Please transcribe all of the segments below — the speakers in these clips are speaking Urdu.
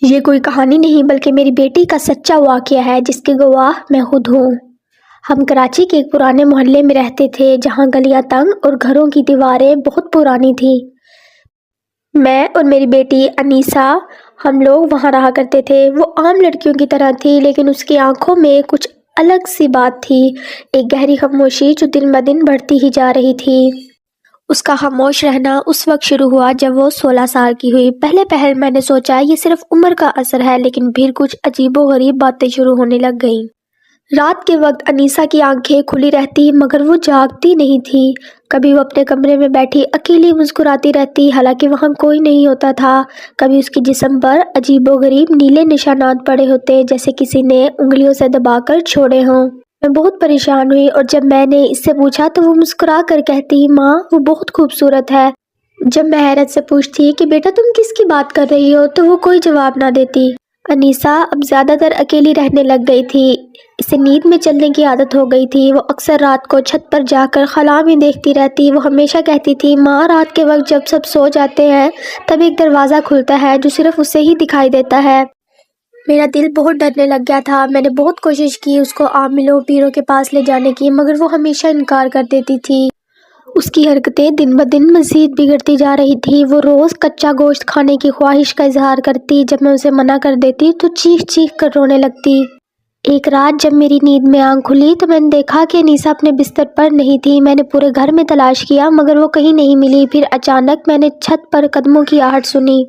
یہ کوئی کہانی نہیں بلکہ میری بیٹی کا سچا واقعہ ہے جس کی گواہ میں خود ہوں۔ ہم کراچی کے ایک پرانے محلے میں رہتے تھے جہاں گلیاں تنگ اور گھروں کی دیواریں بہت پرانی تھیں۔ میں اور میری بیٹی انیسہ ہم لوگ وہاں رہا کرتے تھے۔ وہ عام لڑکیوں کی طرح تھی لیکن اس کی آنکھوں میں کچھ الگ سی بات تھی، ایک گہری خاموشی جو دن بدن بڑھتی ہی جا رہی تھی۔ اس کا خاموش رہنا اس وقت شروع ہوا جب وہ 16 سال کی ہوئی۔ پہلے پہل میں نے سوچا یہ صرف عمر کا اثر ہے، لیکن پھر کچھ عجیب و غریب باتیں شروع ہونے لگ گئیں۔ رات کے وقت انیسہ کی آنکھیں کھلی رہتی مگر وہ جاگتی نہیں تھی۔ کبھی وہ اپنے کمرے میں بیٹھی اکیلی مسکراتی رہتی حالانکہ وہاں کوئی نہیں ہوتا تھا۔ کبھی اس کے جسم پر عجیب و غریب نیلے نشانات پڑے ہوتے جیسے کسی نے انگلیوں سے دبا کر چھوڑے ہوں۔ میں بہت پریشان ہوئی اور جب میں نے اس سے پوچھا تو وہ مسکرا کر کہتی، ماں وہ بہت خوبصورت ہے۔ جب میں حیرت سے پوچھتی کہ بیٹا تم کس کی بات کر رہی ہو تو وہ کوئی جواب نہ دیتی۔ انیسہ اب زیادہ تر اکیلی رہنے لگ گئی تھی۔ اسے نیند میں چلنے کی عادت ہو گئی تھی۔ وہ اکثر رات کو چھت پر جا کر خلا میں دیکھتی رہتی۔ وہ ہمیشہ کہتی تھی، ماں رات کے وقت جب سب سو جاتے ہیں تب ایک دروازہ کھلتا ہے جو صرف اسے ہی دکھائی دیتا ہے۔ میرا دل بہت ڈرنے لگ گیا تھا۔ میں نے بہت کوشش کی اس کو عاملوں پیروں کے پاس لے جانے کی مگر وہ ہمیشہ انکار کر دیتی تھی۔ اس کی حرکتیں دن بدن مزید بگڑتی جا رہی تھی۔ وہ روز کچا گوشت کھانے کی خواہش کا اظہار کرتی۔ جب میں اسے منع کر دیتی تو چیخ چیخ کر رونے لگتی۔ ایک رات جب میری نیند میں آنکھ کھلی تو میں نے دیکھا کہ انیسہ اپنے بستر پر نہیں تھی۔ میں نے پورے گھر میں تلاش کیا مگر وہ کہیں نہیں ملی۔ پھر اچانک میں نے چھت پر قدموں کی آہٹ سنی۔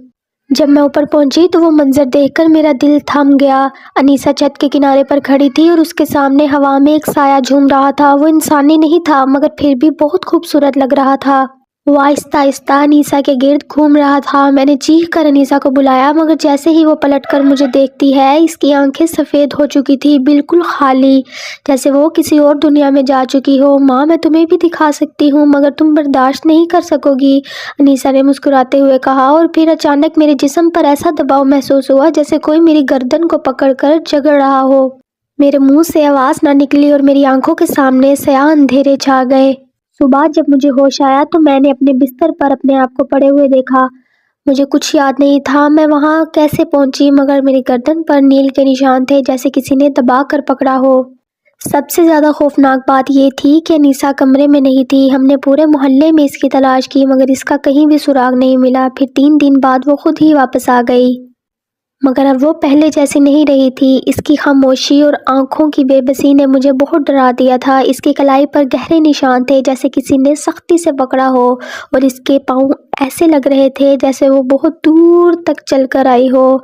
جب میں اوپر پہنچی تو وہ منظر دیکھ کر میرا دل تھم گیا۔ انیسہ چھت کے کنارے پر کھڑی تھی اور اس کے سامنے ہوا میں ایک سایہ جھوم رہا تھا۔ وہ انسانی نہیں تھا مگر پھر بھی بہت خوبصورت لگ رہا تھا۔ وہ آہستہ آہستہ انیسہ کے گرد گھوم رہا تھا۔ میں نے چیخ کر انیسہ کو بلایا مگر جیسے ہی وہ پلٹ کر مجھے دیکھتی ہے اس کی آنکھیں سفید ہو چکی تھی، بالکل خالی، جیسے وہ کسی اور دنیا میں جا چکی ہو۔ ماں میں تمہیں بھی دکھا سکتی ہوں مگر تم برداشت نہیں کر سکو گی، انیسہ نے مسکراتے ہوئے کہا، اور پھر اچانک میرے جسم پر ایسا دباؤ محسوس ہوا جیسے کوئی میری گردن کو پکڑ کر جگڑ رہا ہو۔ میرے منہ سے آواز نہ نکلی اور میری آنکھوں کے سامنے سیاہ اندھیرے چھا گئے۔ صبح جب مجھے ہوش آیا تو میں نے اپنے بستر پر اپنے آپ کو پڑے ہوئے دیکھا۔ مجھے کچھ یاد نہیں تھا میں وہاں کیسے پہنچی مگر میری گردن پر نیل کے نشان تھے جیسے کسی نے دبا کر پکڑا ہو۔ سب سے زیادہ خوفناک بات یہ تھی کہ انیسہ کمرے میں نہیں تھی۔ ہم نے پورے محلے میں اس کی تلاش کی مگر اس کا کہیں بھی سراغ نہیں ملا۔ پھر 3 دن بعد وہ خود ہی واپس آ گئی مگر اب وہ پہلے جیسی نہیں رہی تھی۔ اس کی خاموشی اور آنکھوں کی بے بسی نے مجھے بہت ڈرا دیا تھا۔ اس کی کلائی پر گہرے نشان تھے جیسے کسی نے سختی سے پکڑا ہو اور اس کے پاؤں ایسے لگ رہے تھے جیسے وہ بہت دور تک چل کر آئی ہو۔